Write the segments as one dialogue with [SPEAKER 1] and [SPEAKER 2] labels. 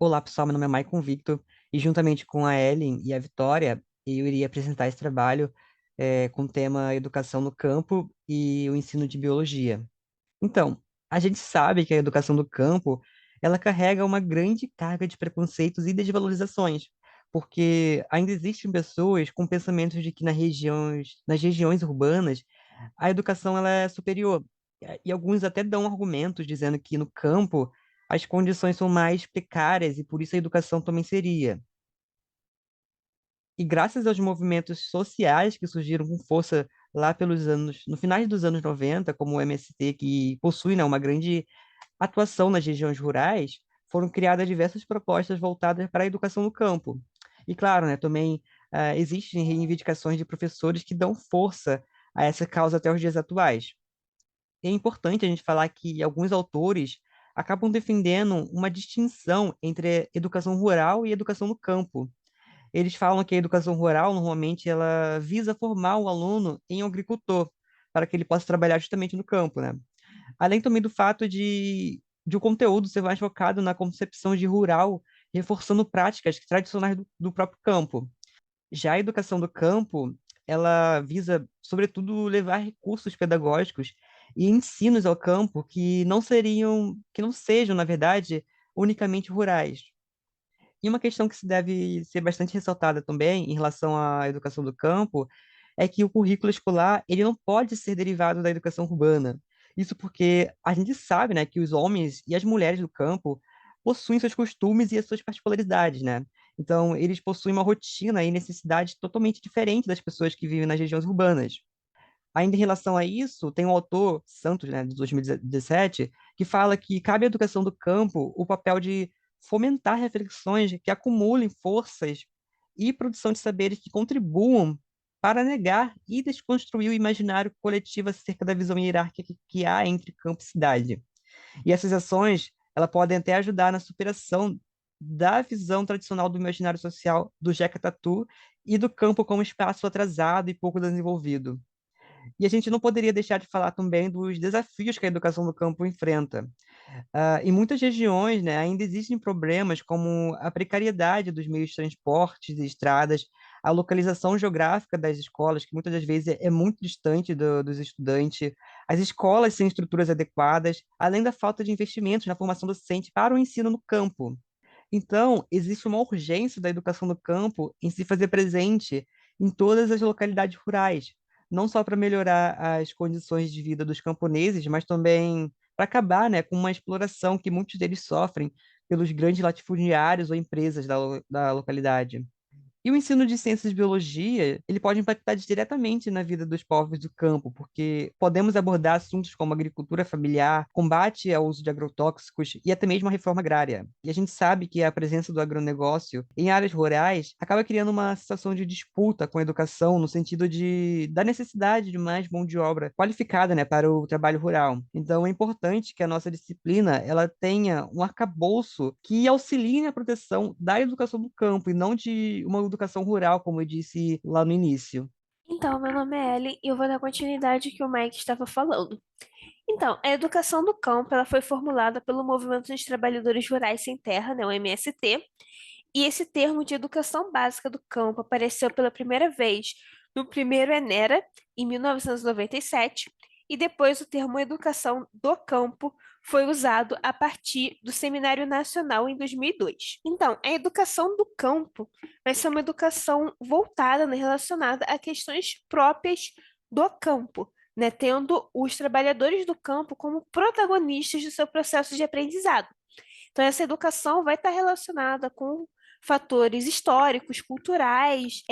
[SPEAKER 1] Olá, pessoal, meu nome é Maicon Victor e juntamente com a Ellen e a Vitória, eu iria apresentar esse trabalho com o tema Educação no Campo e o ensino de biologia. Então, a gente sabe que a educação do campo, ela carrega uma grande carga de preconceitos e desvalorizações, porque ainda existem pessoas com pensamentos de que nas regiões urbanas a educação ela é superior. E alguns até dão argumentos dizendo que no campo as condições são mais precárias e por isso a educação também seria. E graças aos movimentos sociais que surgiram com força lá no finais dos anos 90, como o MST, que possui, né, uma grande atuação nas regiões rurais, foram criadas diversas propostas voltadas para a educação no campo. E claro, né, também existem reivindicações de professores que dão força a essa causa até os dias atuais. É importante a gente falar que alguns autores acabam defendendo uma distinção entre educação rural e educação no campo. Eles falam que a educação rural, normalmente, ela visa formar o aluno em um agricultor, para que ele possa trabalhar justamente no campo, né? Além também do fato de o conteúdo ser mais focado na concepção de rural, reforçando práticas tradicionais do próprio campo. Já a educação do campo, ela visa, sobretudo, levar recursos pedagógicos e ensinos ao campo que não sejam, na verdade, unicamente rurais. E uma questão que se deve ser bastante ressaltada também em relação à educação do campo é que o currículo escolar, ele não pode ser derivado da educação urbana. Isso porque a gente sabe, né, que os homens e as mulheres do campo possuem seus costumes e as suas particularidades, né? Então, eles possuem uma rotina e necessidades totalmente diferentes das pessoas que vivem nas regiões urbanas. Ainda em relação a isso, tem um autor, Santos, né, de 2017, que fala que cabe à educação do campo o papel de fomentar reflexões que acumulem forças e produção de saberes que contribuam para negar e desconstruir o imaginário coletivo acerca da visão hierárquica que há entre campo e cidade. E essas ações, elas podem até ajudar na superação da visão tradicional do imaginário social do Jeca Tatu e do campo como espaço atrasado e pouco desenvolvido. E a gente não poderia deixar de falar também dos desafios que a educação do campo enfrenta. Em muitas regiões, né, ainda existem problemas como a precariedade dos meios de transportes e estradas, a localização geográfica das escolas, que muitas das vezes é muito distante dos estudantes, as escolas sem estruturas adequadas, além da falta de investimentos na formação docente para o ensino no campo. Então, existe uma urgência da educação no campo em se fazer presente em todas as localidades rurais, não só para melhorar as condições de vida dos camponeses, mas também para acabar, né, com uma exploração que muitos deles sofrem pelos grandes latifundiários ou empresas da localidade. E o ensino de ciências de biologia, ele pode impactar diretamente na vida dos povos do campo, porque podemos abordar assuntos como agricultura familiar, combate ao uso de agrotóxicos e até mesmo a reforma agrária. E a gente sabe que a presença do agronegócio em áreas rurais acaba criando uma situação de disputa com a educação, no sentido da necessidade de mais mão de obra qualificada, né, para o trabalho rural. Então é importante que a nossa disciplina ela tenha um arcabouço que auxilie na proteção da educação do campo e não de uma educação rural, como eu disse lá no início.
[SPEAKER 2] Então, meu nome é Ellen e eu vou dar continuidade ao que o Mike estava falando. Então, a educação do campo ela foi formulada pelo Movimento dos Trabalhadores Rurais Sem Terra, né, o MST, e esse termo de educação básica do campo apareceu pela primeira vez no primeiro Enera, em 1997, e depois o termo educação do campo foi usado a partir do Seminário Nacional em 2002. Então, a educação do campo vai ser uma educação voltada, né, relacionada a questões próprias do campo, né, tendo os trabalhadores do campo como protagonistas do seu processo de aprendizado. Então, essa educação vai estar relacionada com fatores históricos, culturais,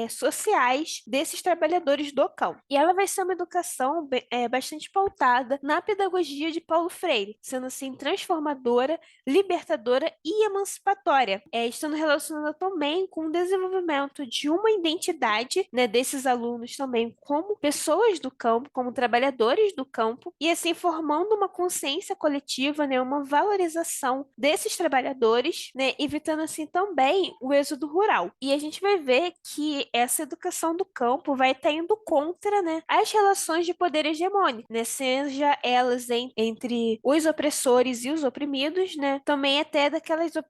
[SPEAKER 2] sociais desses trabalhadores do campo. E ela vai ser uma educação bastante pautada na pedagogia de Paulo Freire, sendo assim transformadora, libertadora e emancipatória, estando relacionada também com o desenvolvimento de uma identidade, né, desses alunos também como pessoas do campo, como trabalhadores do campo, e assim formando uma consciência coletiva, né, uma valorização desses trabalhadores, né, evitando assim também também o êxodo rural. E a gente vai ver que essa educação do campo vai estar indo contra, né, as relações de poder hegemônico, né, seja elas entre os opressores e os oprimidos, né, também até da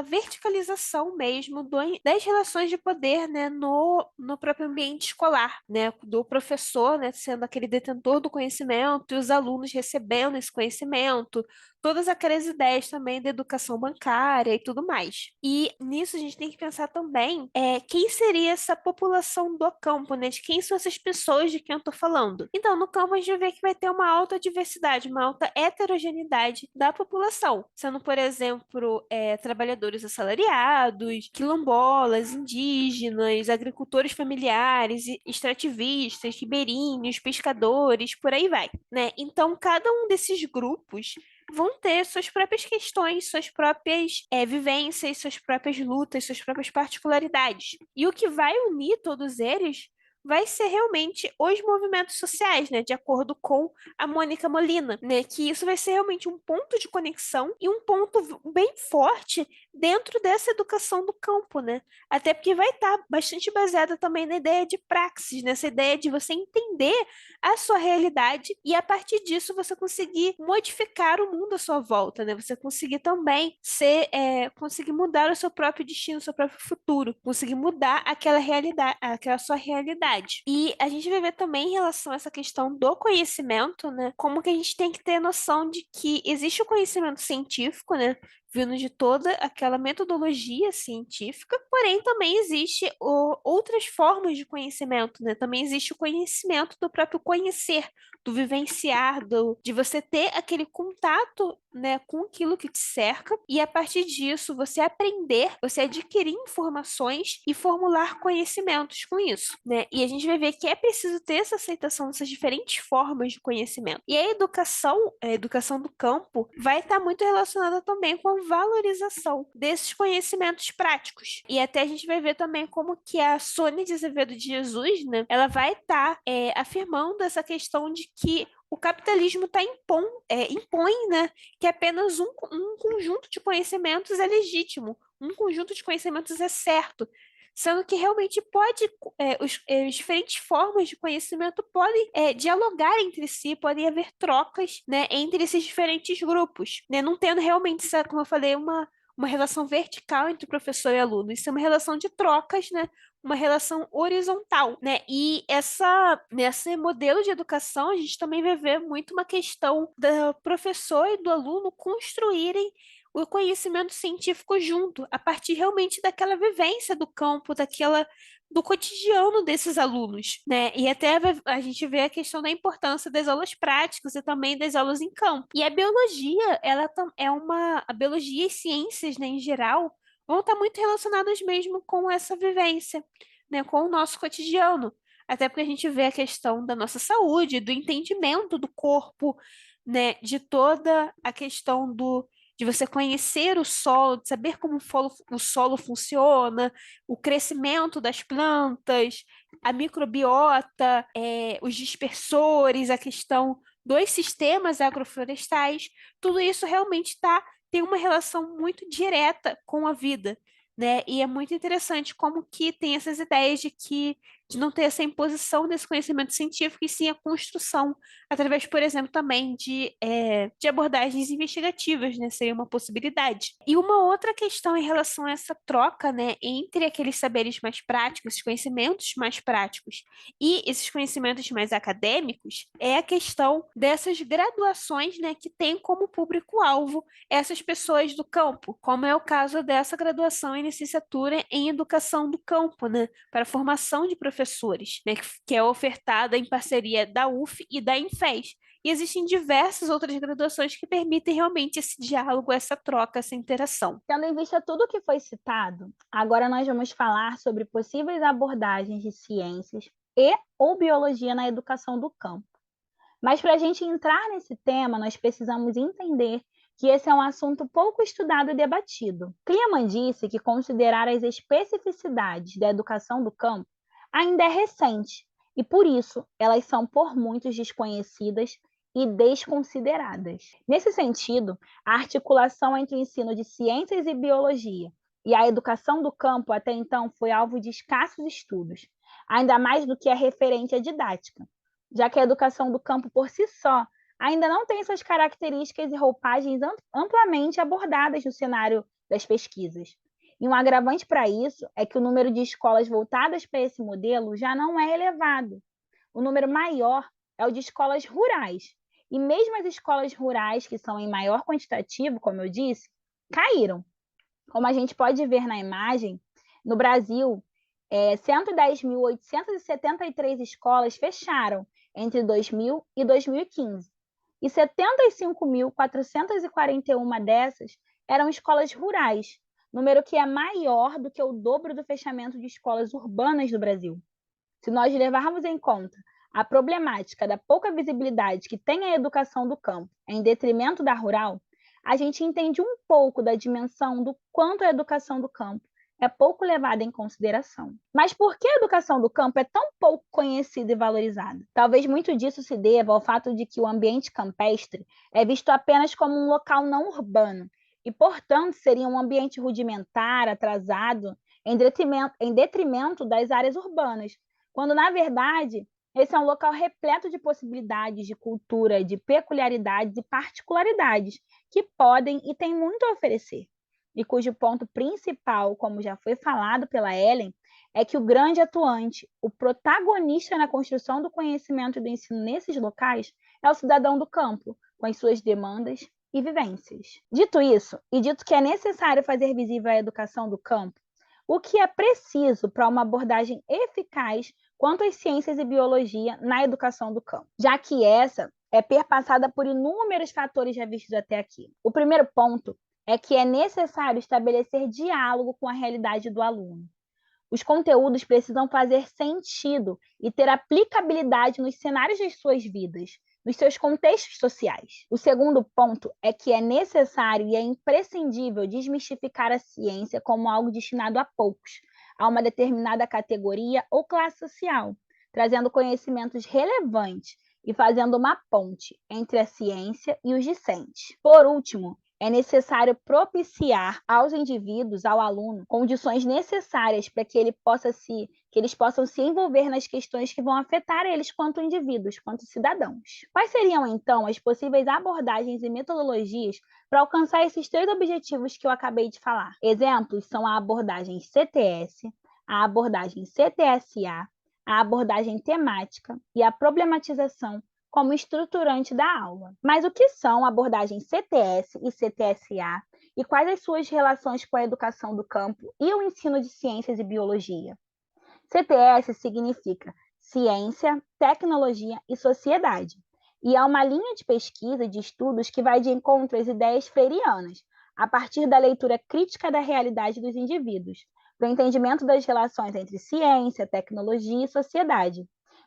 [SPEAKER 2] verticalização mesmo das relações de poder, né, no próprio ambiente escolar, né, do professor, né, sendo aquele detentor do conhecimento e os alunos recebendo esse conhecimento, todas aquelas ideias também da educação bancária e tudo mais. E nisso a gente tem que pensar também quem seria essa população do campo, né? De quem são essas pessoas de quem eu estou falando. Então, no campo a gente vê que vai ter uma alta diversidade, uma alta heterogeneidade da população, sendo, por exemplo, trabalhadores assalariados, quilombolas, indígenas, agricultores familiares, extrativistas, ribeirinhos, pescadores, por aí vai, né? Então, cada um desses grupos vão ter suas próprias questões, suas próprias vivências, suas próprias lutas, suas próprias particularidades. E o que vai unir todos eles vai ser realmente os movimentos sociais, né? De acordo com a Mônica Molina, né? Que isso vai ser realmente um ponto de conexão e um ponto bem forte dentro dessa educação do campo, né? Até porque vai estar bastante baseada também na ideia de praxis, nessa ideia de você entender a sua realidade e a partir disso você conseguir modificar o mundo à sua volta, né? Você conseguir também conseguir mudar o seu próprio destino, o seu próprio futuro, conseguir mudar aquela realidade, aquela sua realidade. E a gente vai ver também em relação a essa questão do conhecimento, né? Como que a gente tem que ter noção de que existe o conhecimento científico, né? Vindo de toda aquela metodologia científica, porém também existe outras formas de conhecimento, né? Também existe o conhecimento do próprio conhecer, do vivenciar, de você ter aquele contato, né, com aquilo que te cerca e a partir disso você aprender, você adquirir informações e formular conhecimentos com isso, né? E a gente vai ver que é preciso ter essa aceitação dessas diferentes formas de conhecimento. E a educação do campo, vai estar muito relacionada também com a valorização desses conhecimentos práticos. E até a gente vai ver também como que a Sônia de Azevedo de Jesus, né, ela vai estar afirmando essa questão de que o capitalismo impõe, né, que apenas um conjunto de conhecimentos é legítimo, um conjunto de conhecimentos é certo, sendo que realmente as diferentes formas de conhecimento podem dialogar entre si, podem haver trocas, né, entre esses diferentes grupos, né, não tendo realmente, como eu falei, uma relação vertical entre professor e aluno, isso é uma relação de trocas, né, uma relação horizontal, né? E nesse modelo de educação, a gente também vai ver muito uma questão do professor e do aluno construírem o conhecimento científico junto, a partir realmente daquela vivência do campo, do cotidiano desses alunos, né? E até a gente vê a questão da importância das aulas práticas e também das aulas em campo. E a biologia, a biologia e ciências, né, em geral, vão estar muito relacionadas mesmo com essa vivência, né, com o nosso cotidiano. Até porque a gente vê a questão da nossa saúde, do entendimento do corpo, né, de toda a questão de você conhecer o solo, de saber como o solo funciona, o crescimento das plantas, a microbiota, os dispersores, a questão dos sistemas agroflorestais, tudo isso realmente tem uma relação muito direta com a vida, né? E é muito interessante como que tem essas ideias de não ter essa imposição desse conhecimento científico e sim a construção através, por exemplo, também de abordagens investigativas, né? Seria uma possibilidade. E uma outra questão em relação a essa troca, né, entre aqueles saberes mais práticos, esses conhecimentos mais práticos e esses conhecimentos mais acadêmicos, é a questão dessas graduações, né, que tem como público-alvo essas pessoas do campo, como é o caso dessa graduação em licenciatura em educação do campo, né, para a formação de professores, né, que é ofertada em parceria da UF e da Infes. E existem diversas outras graduações que permitem realmente esse diálogo, essa troca, essa interação.
[SPEAKER 3] Tendo em vista tudo o que foi citado, agora nós vamos falar sobre possíveis abordagens de ciências e ou biologia na educação do campo. Mas para a gente entrar nesse tema, nós precisamos entender que esse é um assunto pouco estudado e debatido. Kliman disse que considerar as especificidades da educação do campo ainda é recente, e por isso elas são por muitos desconhecidas e desconsideradas. Nesse sentido, a articulação entre o ensino de ciências e biologia e a educação do campo até então foi alvo de escassos estudos, ainda mais do que é referente à didática, já que a educação do campo por si só ainda não tem suas características e roupagens amplamente abordadas no cenário das pesquisas. E um agravante para isso é que o número de escolas voltadas para esse modelo já não é elevado. O número maior é o de escolas rurais. E mesmo as escolas rurais, que são em maior quantitativo, como eu disse, caíram. Como a gente pode ver na imagem, no Brasil, 110.873 escolas fecharam entre 2000 e 2015. E 75.441 dessas eram escolas rurais, número que é maior do que o dobro do fechamento de escolas urbanas do Brasil. Se nós levarmos em conta a problemática da pouca visibilidade que tem a educação do campo em detrimento da rural, a gente entende um pouco da dimensão do quanto a educação do campo é pouco levada em consideração. Mas por que a educação do campo é tão pouco conhecida e valorizada? Talvez muito disso se deva ao fato de que o ambiente campestre é visto apenas como um local não urbano e, portanto, seria um ambiente rudimentar, atrasado, em detrimento das áreas urbanas, quando, na verdade, esse é um local repleto de possibilidades de cultura, de peculiaridades e particularidades que podem e têm muito a oferecer. E cujo ponto principal, como já foi falado pela Ellen, é que o grande atuante, o protagonista na construção do conhecimento e do ensino nesses locais, é o cidadão do campo, com as suas demandas e vivências. Dito isso, e dito que é necessário fazer visível a educação do campo, o que é preciso para uma abordagem eficaz quanto às ciências e biologia na educação do campo, já que essa é perpassada por inúmeros fatores já vistos até aqui. O primeiro ponto é que é necessário estabelecer diálogo com a realidade do aluno. Os conteúdos precisam fazer sentido e ter aplicabilidade nos cenários das suas vidas, nos seus contextos sociais. O segundo ponto é que é necessário e é imprescindível desmistificar a ciência como algo destinado a poucos, a uma determinada categoria ou classe social, trazendo conhecimentos relevantes e fazendo uma ponte entre a ciência e os discentes. Por último, é necessário propiciar aos indivíduos, ao aluno, condições necessárias para que eles possam se envolver nas questões que vão afetar eles quanto indivíduos, quanto cidadãos. Quais seriam, então, as possíveis abordagens e metodologias para alcançar esses três objetivos que eu acabei de falar? Exemplos são a abordagem CTS, a abordagem CTSA, a abordagem temática e a problematização como estruturante da aula. Mas o que são abordagens CTS e CTSA e quais as suas relações com a educação do campo e o ensino de ciências e biologia? CTS significa Ciência, Tecnologia e Sociedade, e é uma linha de pesquisa e de estudos que vai de encontro às ideias freirianas, a partir da leitura crítica da realidade dos indivíduos, para o entendimento das relações entre ciência, tecnologia e sociedade,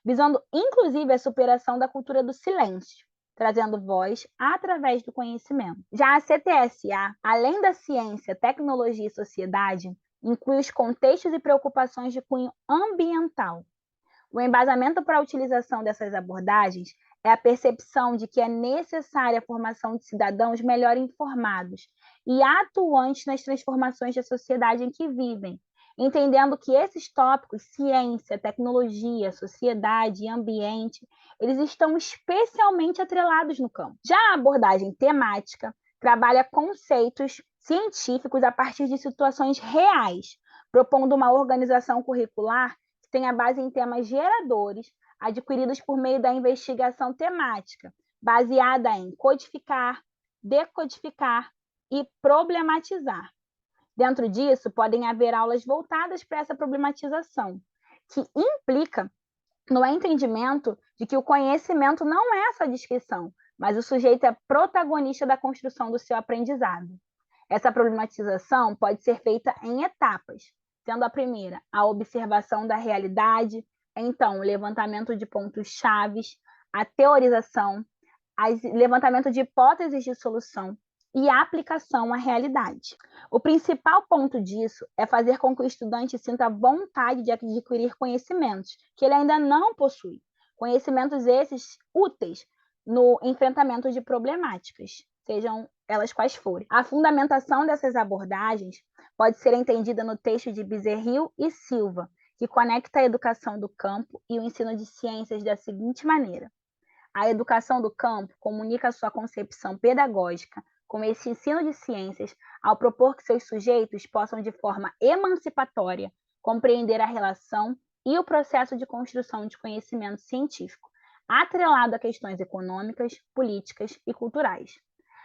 [SPEAKER 3] visando inclusive a superação da cultura do silêncio, trazendo voz através do conhecimento. Já a CTSA, além da ciência, tecnologia e sociedade, inclui os contextos e preocupações de cunho ambiental. O embasamento para a utilização dessas abordagens é a percepção de que é necessária a formação de cidadãos melhor informados e atuantes nas transformações da sociedade em que vivem, entendendo que esses tópicos, ciência, tecnologia, sociedade e ambiente, eles estão especialmente atrelados no campo. Já a abordagem temática trabalha conceitos científicos a partir de situações reais, propondo uma organização curricular que tenha base em temas geradores, adquiridos por meio da investigação temática, baseada em codificar, decodificar e problematizar. Dentro disso, podem haver aulas voltadas para essa problematização, que implica no entendimento de que o conhecimento não é essa descrição, mas o sujeito é protagonista da construção do seu aprendizado. Essa problematização pode ser feita em etapas, sendo a primeira a observação da realidade, então o levantamento de pontos chaves, a teorização, o levantamento de hipóteses de solução e a aplicação à realidade. O principal ponto disso é fazer com que o estudante sinta vontade de adquirir conhecimentos que ele ainda não possui, conhecimentos esses úteis no enfrentamento de problemáticas, sejam elas quais forem. A fundamentação dessas abordagens pode ser entendida no texto de Bezerril e Silva, que conecta a educação do campo e o ensino de ciências da seguinte maneira: a educação do campo comunica sua concepção pedagógica com esse ensino de ciências ao propor que seus sujeitos possam, de forma emancipatória, compreender a relação e o processo de construção de conhecimento científico, atrelado a questões econômicas, políticas e culturais.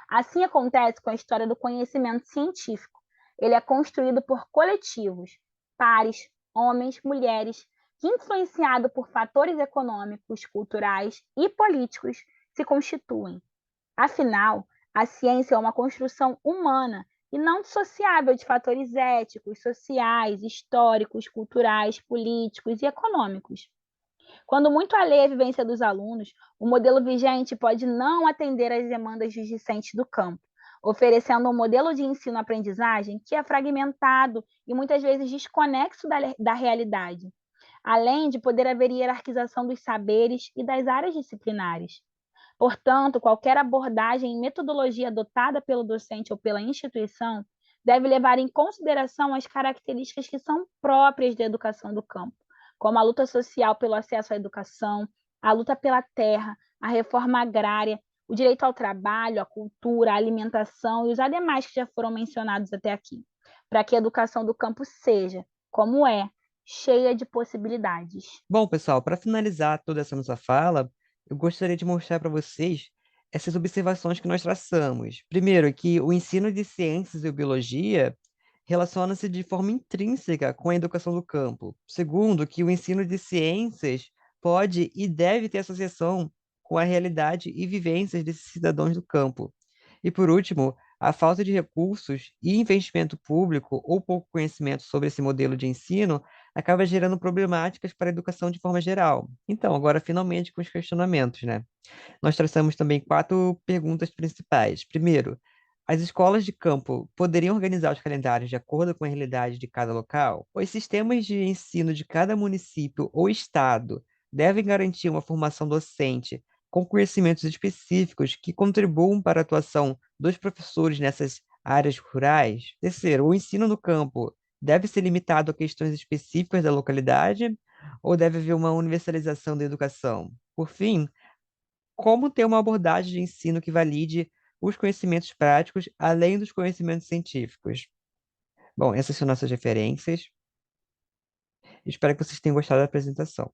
[SPEAKER 3] Assim acontece com a história do conhecimento científico. Ele é construído por coletivos, pares, homens, mulheres, que, influenciado por fatores econômicos, culturais e políticos, se constituem. Afinal, a ciência é uma construção humana e não dissociável de fatores éticos, sociais, históricos, culturais, políticos e econômicos. Quando muito alheia à vivência dos alunos, o modelo vigente pode não atender às demandas dos discentes do campo, oferecendo um modelo de ensino-aprendizagem que é fragmentado e muitas vezes desconexo da realidade, além de poder haver hierarquização dos saberes e das áreas disciplinares. Portanto, qualquer abordagem e metodologia adotada pelo docente ou pela instituição deve levar em consideração as características que são próprias da educação do campo, como a luta social pelo acesso à educação, a luta pela terra, a reforma agrária, o direito ao trabalho, à cultura, à alimentação e os demais que já foram mencionados até aqui, para que a educação do campo seja, como é, cheia de possibilidades.
[SPEAKER 1] Bom, pessoal, para finalizar toda essa nossa fala, eu gostaria de mostrar para vocês essas observações que nós traçamos. Primeiro, que o ensino de ciências e biologia relaciona-se de forma intrínseca com a educação do campo. Segundo, que o ensino de ciências pode e deve ter associação com a realidade e vivências desses cidadãos do campo. E por último, a falta de recursos e investimento público ou pouco conhecimento sobre esse modelo de ensino acaba gerando problemáticas para a educação de forma geral. Então, agora finalmente com os questionamentos, né? Nós traçamos também 4 perguntas principais. Primeiro, as escolas de campo poderiam organizar os calendários de acordo com a realidade de cada local? Os sistemas de ensino de cada município ou estado devem garantir uma formação docente com conhecimentos específicos que contribuam para a atuação dos professores nessas áreas rurais? Terceiro, o ensino no campo deve ser limitado a questões específicas da localidade ou deve haver uma universalização da educação? Por fim, como ter uma abordagem de ensino que valide os conhecimentos práticos além dos conhecimentos científicos? Bom, essas são nossas referências. Espero que vocês tenham gostado da apresentação.